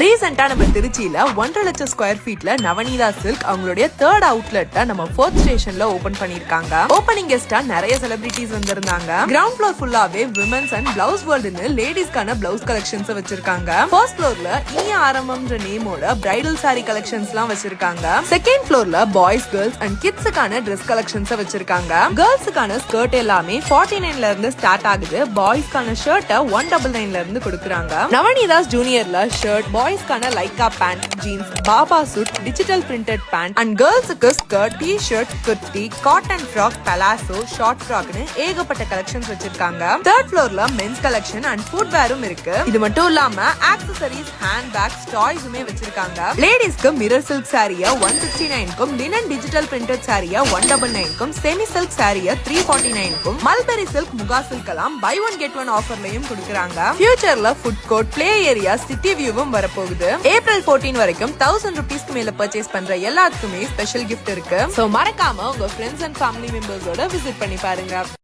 ரீசெண்டா நம்ம திருச்சியில 1.5 லட்சம் ஸ்கொயர் ஃபீட்ல நவநீதா சில்க் அவங்களுடைய 3rd அவுட்லெட்ட நம்ம 4th ஸ்டேஷன்ல ஓபன் பண்ணிருக்காங்க. ஓபனிங் கெஸ்டா நிறைய செலிபிரிட்டிஸ் வந்திருந்தாங்க. கிரவுண்ட் ஃப்ளோர் ஃபுல்லாவே விமென்ஸ் அண்ட் பிளவுஸ் வேர்ல்டுன்னு லேடிஸ்க்கான பிளவுஸ் கலெக்ஷன்ஸ் வச்சிருக்காங்க. ஃபர்ஸ்ட் ஃப்ளோர்ல இனிய ஆரம்பம்ன்ற நேமோட பிரைடல் சாரி கலெக்ஷன்ஸ் எல்லாம் வச்சிருக்காங்க. செகண்ட் ஃப்ளோர்ல பாய்ஸ் கேர்ள்ஸ் அண்ட் கிட்ஸுக்கான ட்ரெஸ் கலெக்ஷன்ஸ் வச்சிருக்காங்க. கேர்ள்ஸுக்கான ஸ்கர்ட் எல்லாமே 49ல இருந்து ஸ்டார்ட் ஆகுது. பாய்ஸ்க்கான ஷர்ட்டை 199ல இருந்து கொடுக்குறாங்க. நவநீதாஸ் ஜூனியர்ல ஷர்ட், பாய்ஸ்க்கான லைக்கா பேண்ட், ஜீன்ஸ், பாபா suit, digital printed pant and கேர்ள்ஸுக்கு skirt, T shirt, kurti, cotton frock, palazzo, short ஃப்ராக்னு ஏகப்பட்ட கலெக்ஷன்ஸ் வச்சிருக்காங்க. 3rd ஃப்ளோர்ல மென்ஸ் கலெக்ஷன் அண்ட் ஃபுட் வேரும் இருக்கு. இது மட்டும் இல்லாம ஆக்சசரிஸ், ஹேண்ட் பேக்ஸ், டாய்ஸுமே வச்சிருக்காங்க. லேடிஸ்க்கு மிரர் சில்க் சாரியா 169க்கும், லினன் டிஜிட்டல் பிரிண்டட் சாரியா 199க்கும், செமி சில்க் சாரியா 349க்கும், மல்பெரி சில்க், முகா சில்க் எல்லாம் பை ஒன் கெட் ஒன் ஆஃபர்லயும் கொடுக்கறாங்க. ஃபியூச்சர்ல food court, play area, city வியூவும் வரப்போகுது. ஏப்ரல் 14 வரைக்கும் 1000 ரூபீஸ்க்கு மேல பர்ச்சேஸ் பண்ற எல்லாத்துக்குமே ஸ்பெஷல் கிஃப்ட் இருக்கு. சோ மறக்காம உங்க ஃப்ரெண்ட்ஸ் அண்ட் ஃபேமிலி மெம்பர்ஸோட விசிட் பண்ணி பாருங்க.